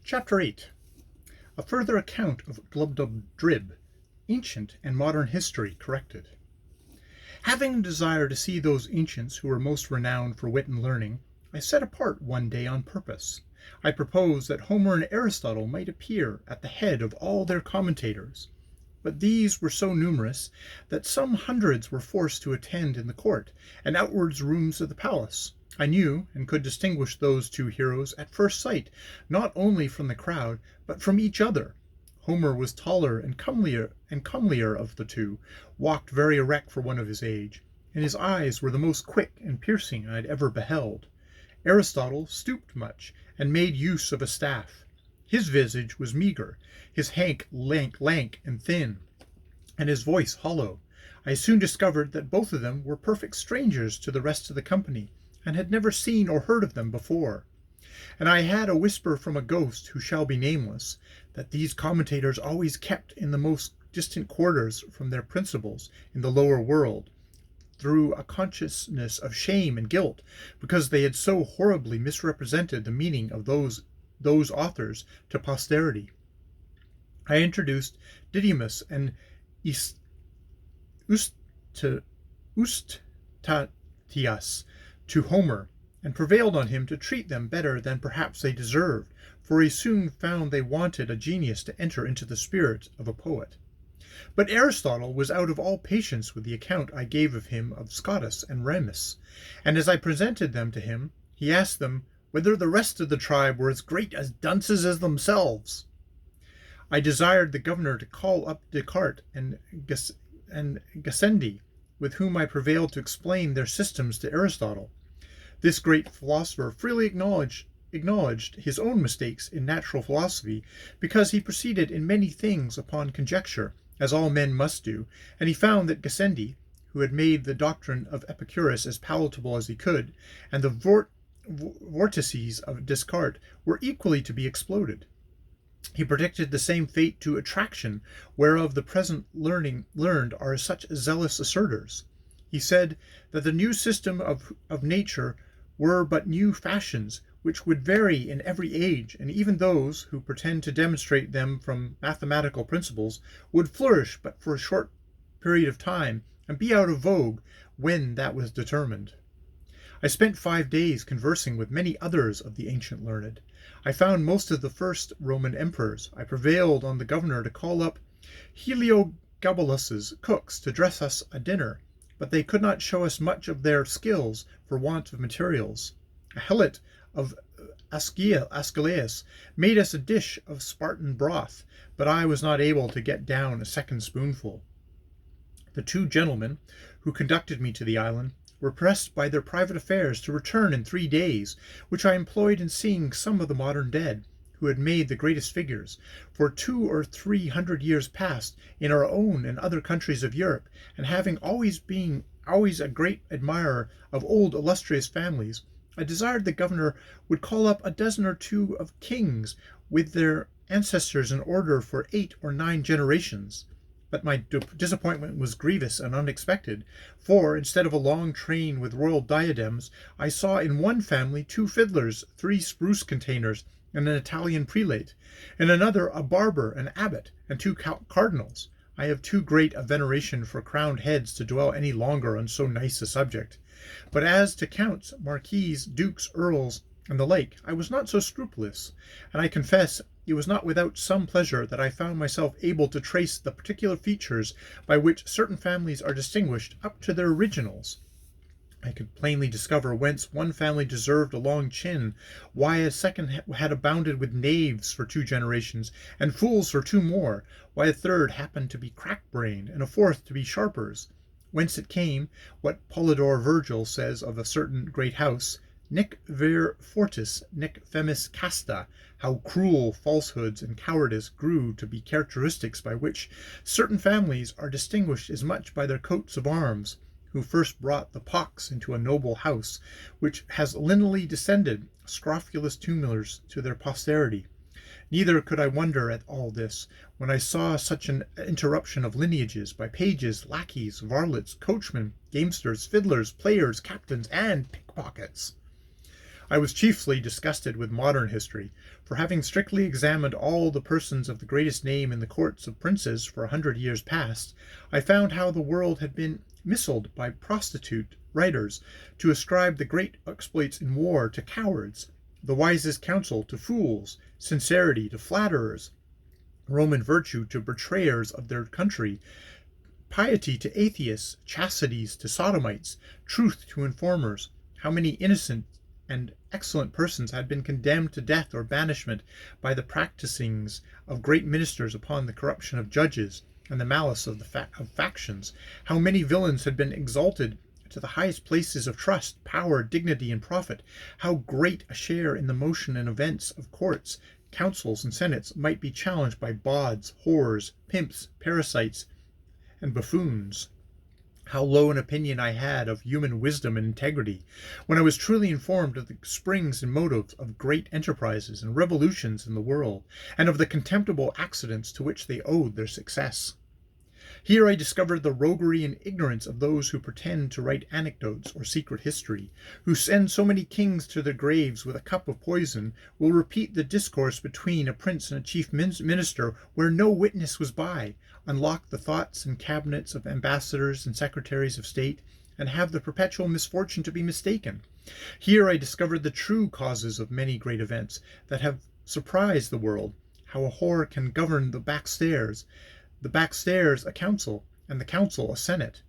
Chapter 8. A further account of Gllvr, ancient and modern history corrected. Having a desire to see those ancients who were most renowned for wit and learning, I set apart one day on purpose. I proposed that Homer and Aristotle might appear at the head of all their commentators. But these were so numerous that some hundreds were forced to attend in the court and outwards rooms of the palace. I knew and could distinguish those two heroes at first sight, not only from the crowd, but from each other. Homer was taller and comelier of the two, walked very erect for one of his age, and his eyes were the most quick and piercing I had ever beheld. Aristotle stooped much, and made use of a staff. His visage was meagre, his hank lank and thin, and his voice hollow. I soon discovered that both of them were perfect strangers to the rest of the company, and had never seen or heard of them before. And I had a whisper from a ghost who shall be nameless, that these commentators always kept in the most distant quarters from their principals in the lower world, through a consciousness of shame and guilt, because they had so horribly misrepresented the meaning of those authors to posterity. I introduced Didymus and Eustathius to Homer, and prevailed on him to treat them better than perhaps they deserved, for he soon found they wanted a genius to enter into the spirit of a poet. But Aristotle was out of all patience with the account I gave of him of Scotus and Remus, and as I presented them to him, he asked them whether the rest of the tribe were as great as dunces as themselves. I desired the governor to call up Descartes and Gassendi, with whom I prevailed to explain their systems to Aristotle. This great philosopher freely acknowledged his own mistakes in natural philosophy, because he proceeded in many things upon conjecture, as all men must do, and he found that Gassendi, who had made the doctrine of Epicurus as palatable as he could, and the vortices of Descartes were equally to be exploded. He predicted the same fate to attraction, whereof the present learned are such zealous assertors. He said that the new system of nature were but new fashions, which would vary in every age, and even those who pretend to demonstrate them from mathematical principles would flourish but for a short period of time, and be out of vogue when that was determined. I spent 5 days conversing with many others of the ancient learned. I found most of the first Roman emperors. I prevailed on the governor to call up Heliogabalus's cooks to dress us a dinner, but they could not show us much of their skills for want of materials. A helot of Ascalaeus made us a dish of Spartan broth, but I was not able to get down a second spoonful. The two gentlemen who conducted me to the island were pressed by their private affairs to return in 3 days, which I employed in seeing some of the modern dead, who had made the greatest figures, for 200 or 300 years past, in our own and other countries of Europe, and having been a great admirer of old illustrious families, I desired the governor would call up a dozen or two of kings with their ancestors in order for 8 or 9 generations. But my disappointment was grievous and unexpected, for instead of a long train with royal diadems, I saw in one family 2 fiddlers, 3 spruce containers, and an Italian prelate; in another a barber, an abbot, and 2 cardinals. I have too great a veneration for crowned heads to dwell any longer on so nice a subject. But as to counts, marquises, dukes, earls, and the like, I was not so scrupulous, and I confess it was not without some pleasure that I found myself able to trace the particular features by which certain families are distinguished up to their originals. I could plainly discover whence one family deserved a long chin, why a second had abounded with knaves for 2 generations, and fools for 2 more, why a third happened to be crack-brained, and a fourth to be sharpers. Whence it came, what Polydore Virgil says of a certain great house, nec vir fortis, nec femis casta, how cruel falsehoods and cowardice grew to be characteristics by which certain families are distinguished as much by their coats of arms, who first brought the pox into a noble house, which has lineally descended scrofulous tumulars to their posterity. Neither could I wonder at all this, when I saw such an interruption of lineages by pages, lackeys, varlets, coachmen, gamesters, fiddlers, players, captains, and pickpockets. I was chiefly disgusted with modern history, for having strictly examined all the persons of the greatest name in the courts of princes for 100 years past, I found how the world had been misled by prostitute writers to ascribe the great exploits in war to cowards, the wisest counsel to fools, sincerity to flatterers, Roman virtue to betrayers of their country, piety to atheists, chastities to sodomites, truth to informers. How many innocent and excellent persons had been condemned to death or banishment by the practisings of great ministers upon the corruption of judges and the malice of factions. How many villains had been exalted to the highest places of trust, power, dignity, and profit. How great a share in the motion and events of courts, councils, and senates might be challenged by bawds, whores, pimps, parasites, and buffoons. How low an opinion I had of human wisdom and integrity, when I was truly informed of the springs and motives of great enterprises and revolutions in the world, and of the contemptible accidents to which they owed their success. Here I discovered the roguery and ignorance of those who pretend to write anecdotes or secret history, who send so many kings to their graves with a cup of poison, will repeat the discourse between a prince and a chief minister where no witness was by, unlock the thoughts and cabinets of ambassadors and secretaries of state, and have the perpetual misfortune to be mistaken. Here I discovered the true causes of many great events that have surprised the world, how a whore can govern the backstairs a council, and the council a senate.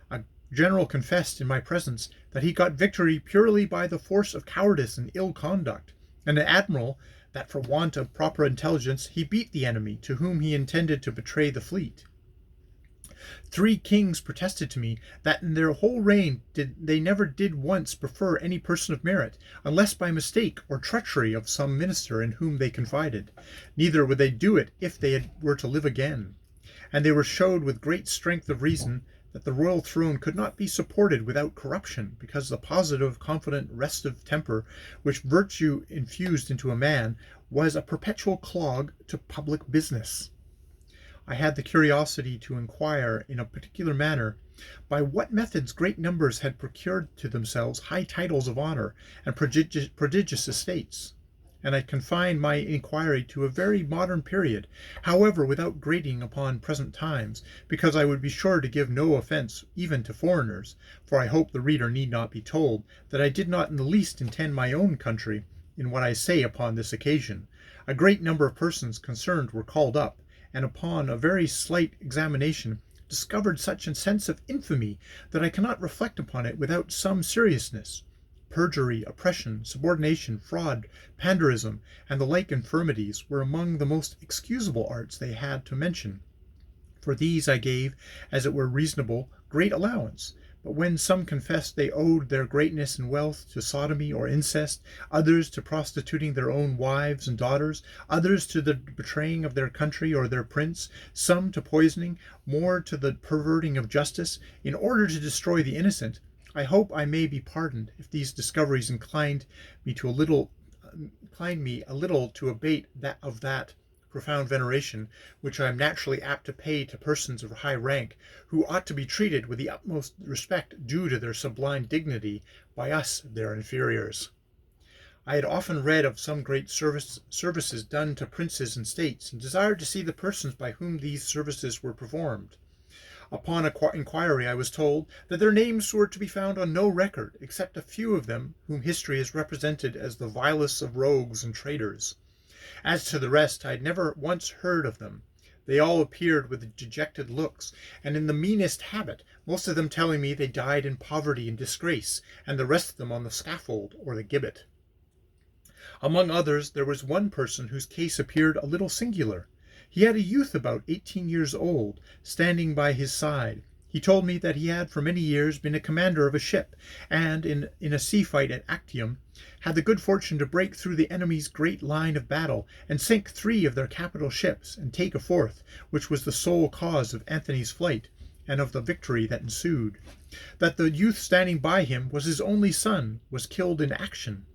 A general confessed in my presence that he got victory purely by the force of cowardice and ill conduct, and an admiral that for want of proper intelligence he beat the enemy to whom he intended to betray the fleet. 3 kings protested to me that in their whole reign they never did once prefer any person of merit, unless by mistake or treachery of some minister in whom they confided. Neither would they do it if they were to live again. And they were showed with great strength of reason that the royal throne could not be supported without corruption, because the positive, confident, restive temper which virtue infused into a man was a perpetual clog to public business. I had the curiosity to inquire in a particular manner by what methods great numbers had procured to themselves high titles of honor and prodigious estates, and I confined my inquiry to a very modern period, however without grating upon present times, because I would be sure to give no offence even to foreigners, for I hope the reader need not be told that I did not in the least intend my own country in what I say upon this occasion. A great number of persons concerned were called up, and upon a very slight examination discovered such a sense of infamy that I cannot reflect upon it without some seriousness. Perjury, oppression, subordination, fraud, pandarism, and the like infirmities were among the most excusable arts they had to mention. For these I gave, as it were reasonable, great allowance. But when some confessed they owed their greatness and wealth to sodomy or incest, others to prostituting their own wives and daughters, others to the betraying of their country or their prince, some to poisoning, more to the perverting of justice, in order to destroy the innocent, I hope I may be pardoned if these discoveries inclined me a little to abate that profound veneration which I am naturally apt to pay to persons of high rank, who ought to be treated with the utmost respect due to their sublime dignity by us, their inferiors. I had often read of some great services done to princes and states, and desired to see the persons by whom these services were performed. Upon inquiry I was told that their names were to be found on no record, except a few of them whom history has represented as the vilest of rogues and traitors. As to the rest, I had never once heard of them. They all appeared with dejected looks, and in the meanest habit, most of them telling me they died in poverty and disgrace, and the rest of them on the scaffold or the gibbet. Among others, there was one person whose case appeared a little singular. He had a youth about 18 years old, standing by his side. He told me that he had for many years been a commander of a ship, and in a sea fight at Actium, had the good fortune to break through the enemy's great line of battle, and sink 3 of their capital ships, and take a 4th, which was the sole cause of Antony's flight, and of the victory that ensued. That the youth standing by him was his only son, was killed in action.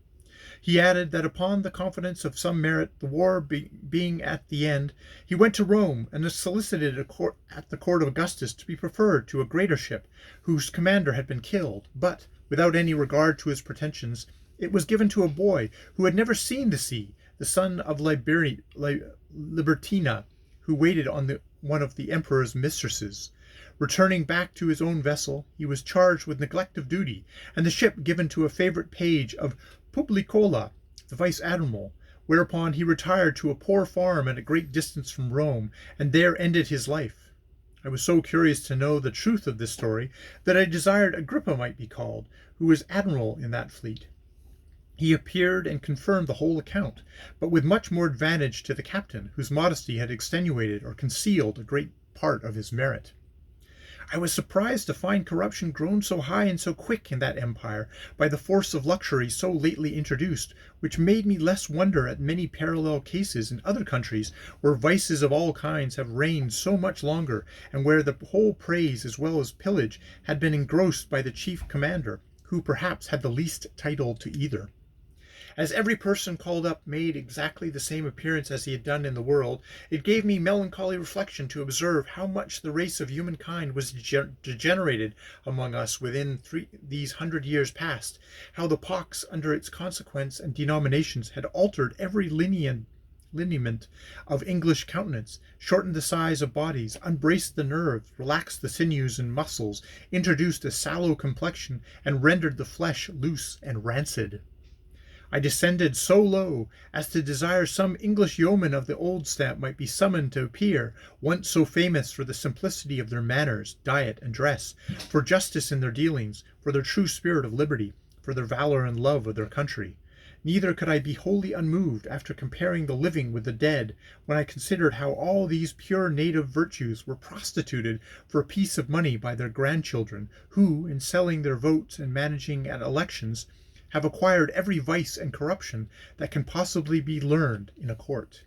He added that upon the confidence of some merit, the war being at the end, he went to Rome and solicited at the court of Augustus to be preferred to a greater ship, whose commander had been killed, but, without any regard to his pretensions, It was given to a boy who had never seen the sea, the son of Libertina, who waited on one of the emperor's mistresses. Returning back to his own vessel, he was charged with neglect of duty, and the ship given to a favorite page of Publicola, the vice admiral, whereupon he retired to a poor farm at a great distance from Rome, and there ended his life. I was so curious to know the truth of this story that I desired Agrippa might be called, who was admiral in that fleet. He appeared and confirmed the whole account, but with much more advantage to the captain, whose modesty had extenuated or concealed a great part of his merit. I was surprised to find corruption grown so high and so quick in that empire by the force of luxury so lately introduced, which made me less wonder at many parallel cases in other countries where vices of all kinds have reigned so much longer, and where the whole praise as well as pillage had been engrossed by the chief commander, who perhaps had the least title to either. As every person called up made exactly the same appearance as he had done in the world, it gave me melancholy reflection to observe how much the race of humankind was degenerated among us within these 100 years past, how the pox under its consequence and denominations had altered every lineament of English countenance, shortened the size of bodies, unbraced the nerves, relaxed the sinews and muscles, introduced a sallow complexion, and rendered the flesh loose and rancid. I descended so low as to desire some English yeomen of the old stamp might be summoned to appear, once so famous for the simplicity of their manners, diet, and dress, for justice in their dealings, for their true spirit of liberty, for their valor and love of their country. Neither could I be wholly unmoved after comparing the living with the dead, when I considered how all these pure native virtues were prostituted for a piece of money by their grandchildren, who, in selling their votes and managing at elections, have acquired every vice and corruption that can possibly be learned in a court.